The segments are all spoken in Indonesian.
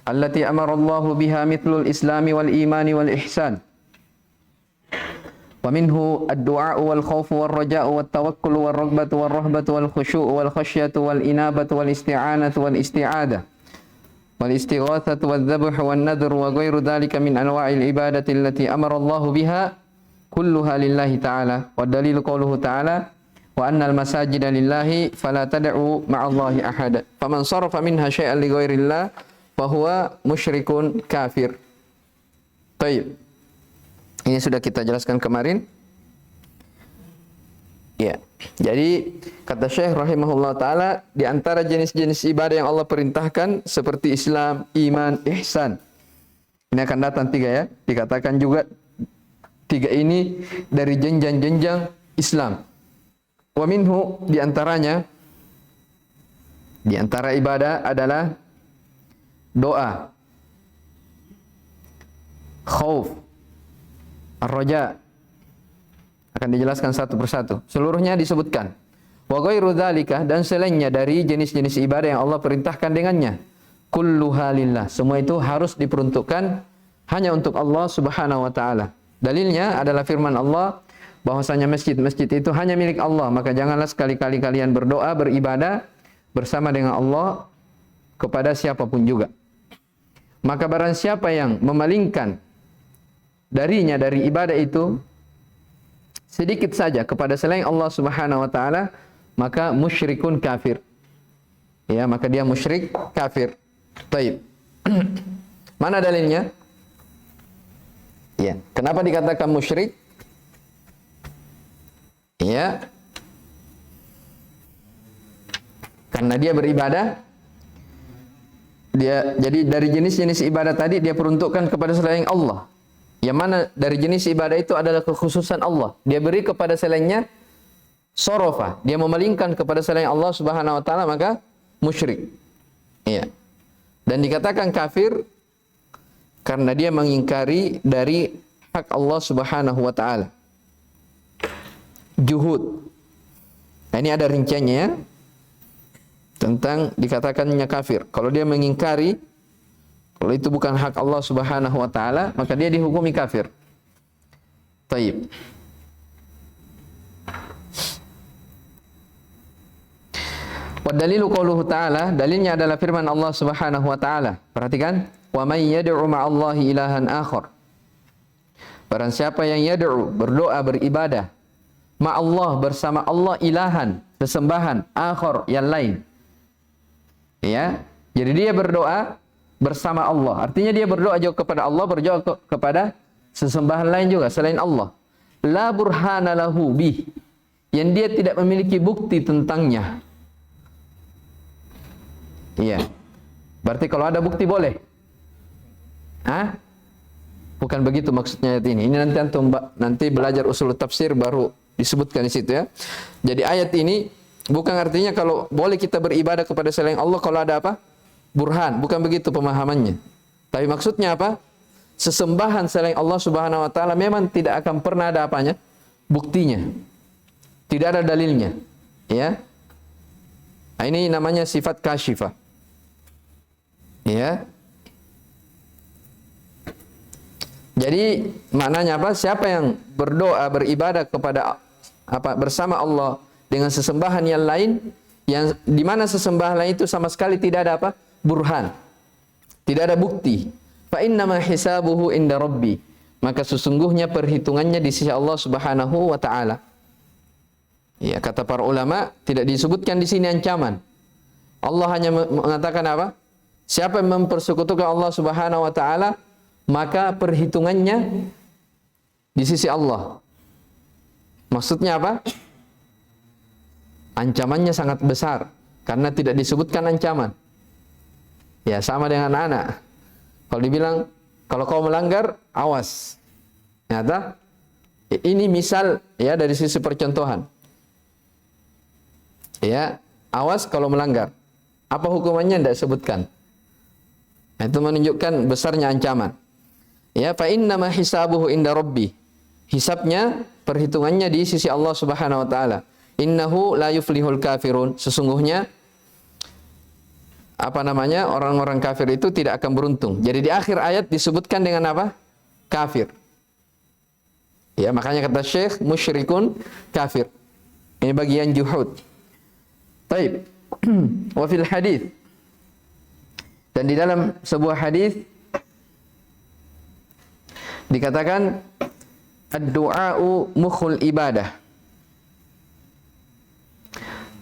allati amara Allahu biha mithlul islami wal imani wal ihsan. Wa minhu ad-du'a wal khawf wal raja'u wat tawakkul wal raghbatu wal rahbatu wal khusyu' wal khasyatu wal inabatu wal isti'anatu wal isti'adah wal istighatsatu wal dhabhu wan nadhr wa ghairu dhalika min anwa'il ibadati allati amara Allahu biha kulluha lillahi ta'ala. Wa dalilu qawluhu ta'ala wa annal masajida lillahi fala tad'u ma'allahi ahada. Faman sarafa minha syai'an li ghairillah fa huwa musyrikun kafir. Baik. Ini sudah kita jelaskan kemarin. Ya. Jadi kata Syekh rahimahullah taala, di antara jenis-jenis ibadah yang Allah perintahkan seperti Islam, iman, ihsan. Ini akan datang 3 ya. Dikatakan juga 3 ini dari jenjang-jenjang Islam. Wa minhu, di antaranya, di antara ibadah adalah doa, khauf, ar-raja. Akan dijelaskan satu persatu. Seluruhnya disebutkan. Wa ghairu dzalika, dan selainnya dari jenis-jenis ibadah yang Allah perintahkan dengannya. Kulluha lillah. Semua itu harus diperuntukkan hanya untuk Allah Subhanahu wa taala. Dalilnya adalah firman Allah bahwasanya masjid-masjid itu hanya milik Allah, maka janganlah sekali-kali kalian berdoa, beribadah bersama dengan Allah kepada siapapun juga. Maka barang siapa yang memalingkan darinya dari ibadah itu sedikit saja kepada selain Allah Subhanahu wa taala, maka musyrikun kafir. Ya, maka dia musyrik kafir. Baik. Mana dalilnya? Ya, kenapa dikatakan musyrik? Ya. Karena dia beribadah, jadi dari jenis-jenis ibadah tadi dia peruntukkan kepada selain Allah. Yang mana dari jenis ibadah itu adalah kekhususan Allah. Dia beri kepada selainnya sorofa. Dia memalingkan kepada selain Allah Subhanahu wa taala, maka musyrik. Iya. Dan dikatakan kafir karena dia mengingkari dari hak Allah Subhanahu wa taala. Juhud. Nah, ini ada rinciannya ya. Tentang dikatakannya kafir. Kalau dia mengingkari, kalau itu bukan hak Allah Subhanahu wa taala, maka dia dihukumi kafir. Taib. Wa dalilu qauluhu ta'ala, dalilnya adalah firman Allah Subhanahu wa taala. Perhatikan, wa may yad'u ma'allahi ilahan akhar. Barang siapa yang yad'u, berdoa, beribadah, ma'allah, bersama Allah, ilahan, sesembahan, akhar, yang lain. Ya, jadi dia berdoa bersama Allah. Artinya dia berdoa juga kepada Allah, berdoa kepada sesembahan lain juga selain Allah. La burhana lahu bih, yang dia tidak memiliki bukti tentangnya. Iya. Berarti kalau ada bukti boleh. Hah? Bukan begitu maksudnya ayat ini. Ini nanti belajar usul tafsir baru disebutkan di situ ya. Jadi ayat ini bukan artinya kalau boleh kita beribadah kepada selain Allah kalau ada apa? Burhan, bukan begitu pemahamannya. Tapi maksudnya apa? Sesembahan selain Allah Subhanahu wa taala memang tidak akan pernah ada apanya? Buktinya. Tidak ada dalilnya. Ya. Nah, ini namanya sifat kasyifah. Ya. Jadi maknanya apa? Siapa yang berdoa, beribadah kepada bersama Allah dengan sesembahan yang lain, yang di mana sesembahan lain itu sama sekali tidak ada apa? Burhan. Tidak ada bukti. Fa innama hisabuhu inda rabbi. Maka sesungguhnya perhitungannya di sisi Allah Subhanahu wa taala. Ya, kata para ulama, tidak disebutkan di sini ancaman. Allah hanya mengatakan apa? Siapa yang mempersekutukan Allah Subhanahu wa taala, maka perhitungannya di sisi Allah. Maksudnya apa? Ancamannya sangat besar karena tidak disebutkan ancaman. Ya, sama dengan anak. Kalau dibilang, kalau kau melanggar, awas. Nyata, ini misal ya dari sisi percontohan. Ya, awas kalau melanggar. Apa hukumannya tidak disebutkan. Nah, itu menunjukkan besarnya ancaman. Ya, fa innama hisabuhu inda rabbi. Hisabnya, perhitungannya di sisi Allah Subhanahu wa taala. Innahu la yuflihul kafirun. Sesungguhnya apa namanya, orang-orang kafir itu tidak akan beruntung. Jadi di akhir ayat disebutkan dengan apa? Kafir. Ya, makanya kata Syekh musyrikun kafir. Ini bagian juhud. Taib. Wa fil hadis. Dan di dalam sebuah hadis dikatakan ad-du'a'u mukhul ibadah.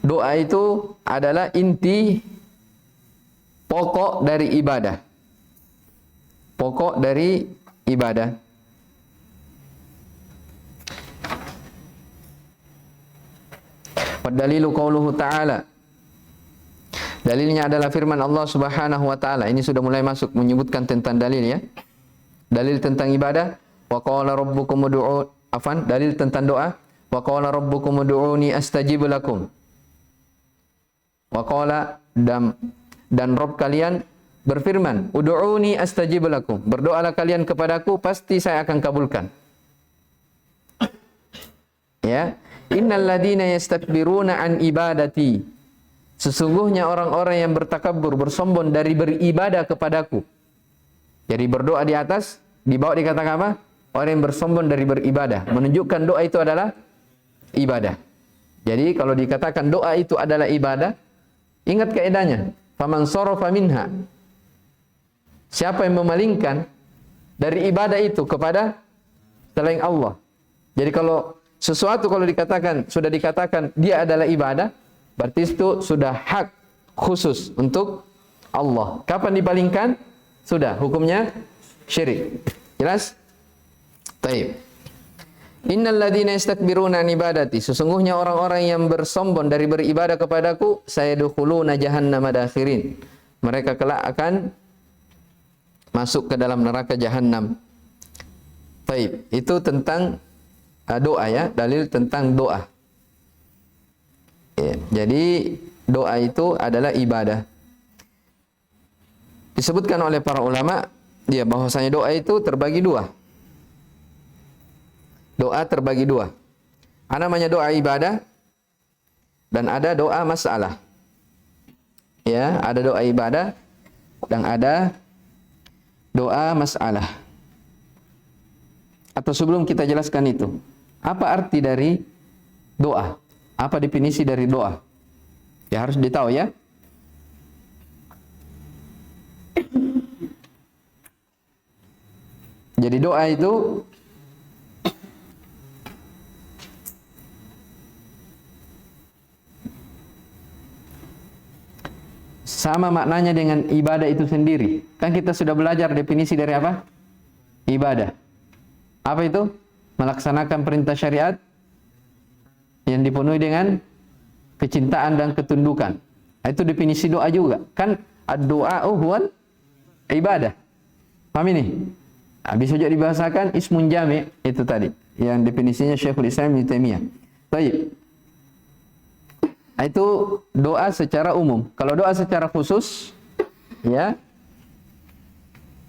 Doa itu adalah inti pokok dari ibadah. Pokok dari ibadah. Dalilu qauluhu ta'ala. Dalilnya adalah firman Allah Subhanahu wa taala. Ini sudah mulai masuk menyebutkan tentang dalil ya. Dalil tentang ibadah. Wa qala rabbukum ud'u afan, dalil tentang doa. Wa qala rabbukum ud'uni astajib lakum. Wa qala dan Rabb kalian berfirman, ud'uni astajib lakum. Berdoalah kalian kepadaku, pasti saya akan kabulkan. Ya. Innal ladina yastakbiruna an ibadati. Sesungguhnya orang-orang yang bertakabur, bersombong dari beribadah kepadaku. Jadi berdoa di atas, di bawah dikatakan apa? Orang yang bersombong dari beribadah. Menunjukkan doa itu adalah ibadah. Jadi kalau dikatakan doa itu adalah ibadah, ingat kaidahnya. Faman sarafa minha. Siapa yang memalingkan dari ibadah itu kepada selain Allah. Jadi kalau sesuatu kalau dikatakan, sudah dikatakan dia adalah ibadah, berarti itu sudah hak khusus untuk Allah. Kapan dipalingkan? Sudah, hukumnya syirik. Jelas? Taib. Innal ladzina yastakbiruna an ibadati. Sesungguhnya orang-orang yang bersombong dari beribadah kepadaku, sayadkhuluna jahannama dakhirin. Mereka kelak akan masuk ke dalam neraka jahanam. Taib. Itu tentang doa ya, dalil tentang doa. Ya, jadi doa itu adalah ibadah. Disebutkan oleh para ulama ya bahwasanya doa itu terbagi dua. Doa terbagi dua. Ada namanya doa ibadah dan ada doa masalah. Ya, ada doa ibadah dan ada doa masalah. Atau sebelum kita jelaskan itu, apa arti dari doa? Apa definisi dari doa? Ya harus ditahu ya. Jadi doa itu sama maknanya dengan ibadah itu sendiri. Kan kita sudah belajar definisi dari apa? Ibadah. Apa itu? Melaksanakan perintah syariat yang dipenuhi dengan kecintaan dan ketundukan. Itu definisi doa juga. Kan ad-du'a huwal ibadah. Paham ini? Nah, bisa juga dibahasakan ismun jami' itu tadi. Yang definisinya Syekhul Islam Ibnu Taimiyah. Baik. Itu doa secara umum. Kalau doa secara khusus, ya,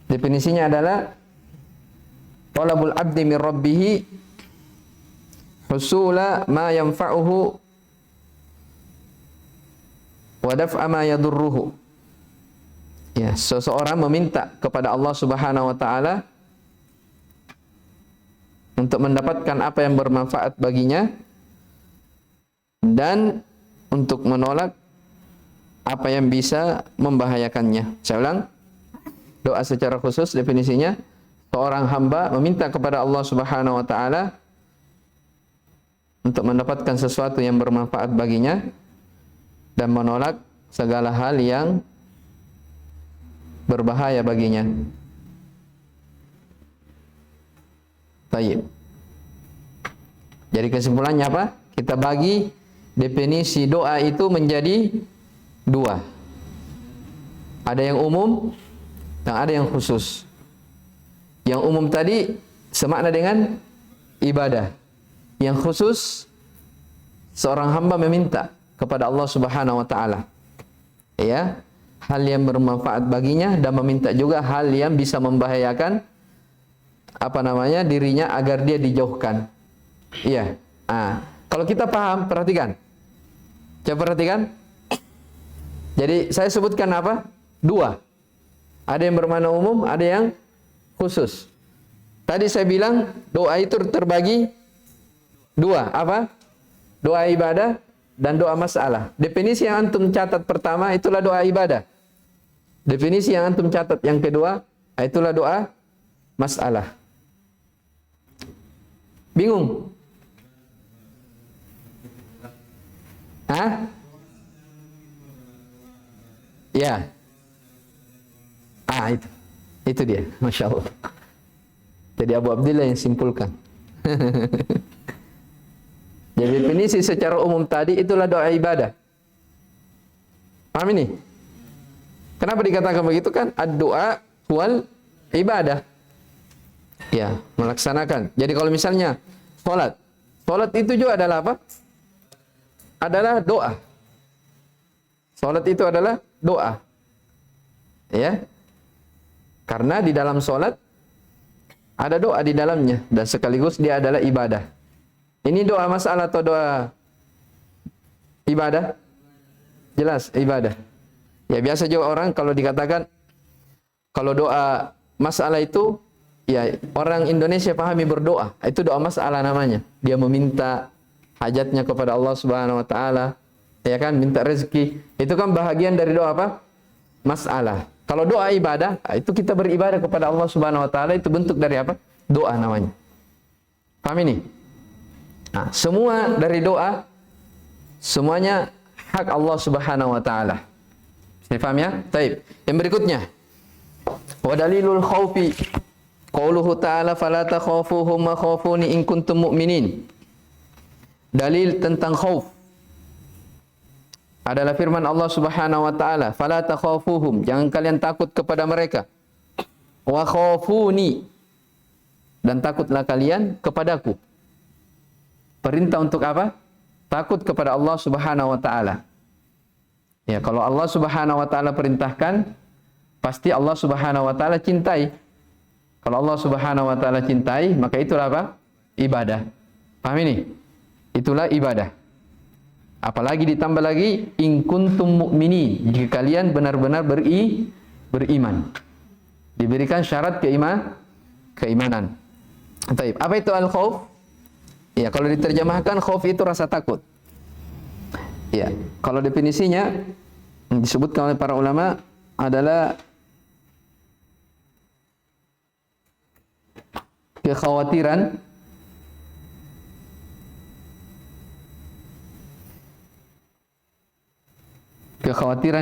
definisinya adalah talabul abdi min rabbih husula ma yanfa'uhu wa daf'a ma yadurruhu. Ya, seseorang meminta kepada Allah Subhanahu wa taala untuk mendapatkan apa yang bermanfaat baginya dan untuk menolak apa yang bisa membahayakannya. Saya ulang, doa secara khusus definisinya seorang hamba meminta kepada Allah Subhanahu wa taala untuk mendapatkan sesuatu yang bermanfaat baginya dan menolak segala hal yang berbahaya baginya. Baik. Jadi kesimpulannya apa? Kita bagi definisi doa itu menjadi dua. Ada yang umum dan ada yang khusus. Yang umum tadi semakna dengan ibadah. Yang khusus seorang hamba meminta kepada Allah Subhanahu wa taala. Ya, hal yang bermanfaat baginya dan meminta juga hal yang bisa membahayakan dirinya agar dia dijauhkan. Iya. Kalau kita paham, perhatikan. Coba perhatikan. Jadi saya sebutkan apa? Dua. Ada yang bermakna umum, ada yang khusus. Tadi saya bilang doa itu terbagi dua. Apa? Doa ibadah dan doa masalah. Definisi yang antum catat pertama itulah doa ibadah. Definisi yang antum catat yang kedua itulah doa masalah. Bingung? Hah? Ya. Itu dia. Masya Allah. Jadi Abu Abdillah yang simpulkan. Jadi definisi secara umum tadi itulah doa ibadah. Paham ini? Kenapa dikatakan begitu kan? Ad-doa wal ibadah. Ya, melaksanakan. Jadi kalau misalnya salat. Salat itu juga adalah apa? Adalah doa. Salat itu adalah doa. Ya. Karena di dalam salat ada doa di dalamnya dan sekaligus dia adalah ibadah. Ini doa masalah atau doa ibadah? Jelas, ibadah. Ya biasa juga orang kalau dikatakan kalau doa masalah itu ya orang Indonesia pahami berdoa. Itu doa masalah namanya. Dia meminta hajatnya kepada Allah Subhanahu wa taala, ya kan, minta rezeki. Itu kan bahagian dari doa apa? Masalah. Kalau doa ibadah, itu kita beribadah kepada Allah Subhanahu wa taala, itu bentuk dari apa? Doa namanya. Paham ini? Nah, semua dari doa semuanya hak Allah Subhanahu wa taala. Saya paham ya? Baik. Yang berikutnya. Wa dalilul khaufi qauluhu ta'ala fala takhafuhum wa khafuni in kuntum mu'minin. Dalil tentang khauf adalah firman Allah Subhanahu wa taala, fala takhafuhum, jangan kalian takut kepada mereka. Wa khafuni, dan takutlah kalian kepadaku. Perintah untuk apa? Takut kepada Allah Subhanahu wa taala. Ya, kalau Allah Subhanahu wa taala perintahkan, pasti Allah Subhanahu wa taala cintai. Kalau Allah Subhanahu wa taala cintai, maka itulah apa? Ibadah. Paham ini? Itulah ibadah. Apalagi ditambah lagi in kuntum mu'minin, jika kalian benar-benar beriman. Diberikan syarat keimanan. Baik, apa itu al-khauf? Ya, kalau diterjemahkan khauf itu rasa takut. Ya, kalau definisinya disebutkan oleh para ulama adalah kekhawatiran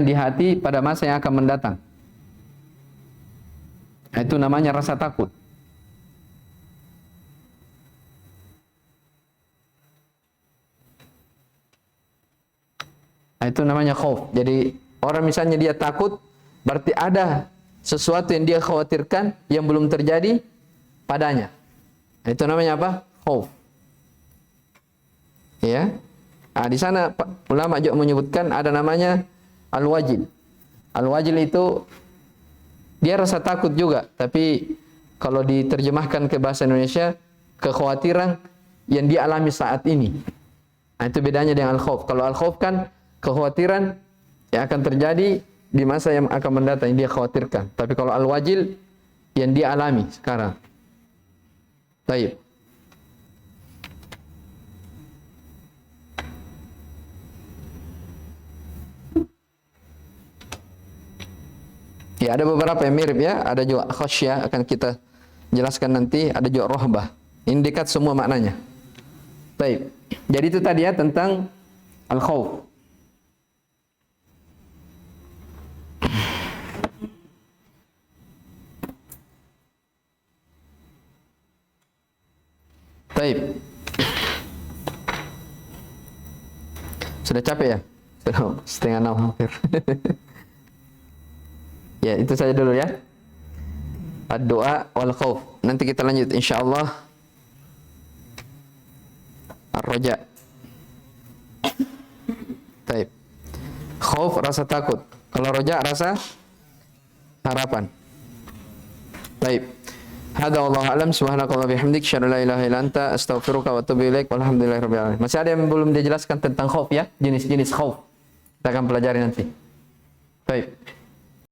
di hati pada masa yang akan mendatang. Itu namanya rasa takut. Itu namanya khauf. Jadi orang misalnya dia takut, berarti ada sesuatu yang dia khawatirkan yang belum terjadi padanya. Itu namanya apa? Khauf. Ya. Nah, di sana ulama juga menyebutkan ada namanya al-wajil. Al-wajil itu dia rasa takut juga, tapi kalau diterjemahkan ke bahasa Indonesia, kekhawatiran yang dia alami saat ini. Nah, itu bedanya dengan al-khauf. Kalau al-khauf kan kekhawatiran yang akan terjadi di masa yang akan mendatang yang dia khawatirkan. Tapi kalau al-wajil yang dia alami sekarang. Baik. Ya, ada beberapa yang mirip ya. Ada juga khasyah, akan kita jelaskan nanti. Ada juga rohbah. Ini dekat semua maknanya. Baik. Jadi itu tadi ya tentang al-khauf. Baik. Sudah capek ya? Sudah setengah 6 hampir. Ya, itu saja dulu ya. Ad-doa wal khauf. Nanti kita lanjut insyaallah. Ar-raja. Baik. Khauf rasa takut. Kalau raja rasa harapan. Baik. Hada wallahu alam, subhanakallah bihamdik, syada la ilaha illa anta, astaghfiruka wa atubu ilaik, walhamdulillahirabbil alamin. Masih ada yang belum dijelaskan tentang khauf ya? Jenis-jenis khauf. Kita akan pelajari nanti. Baik.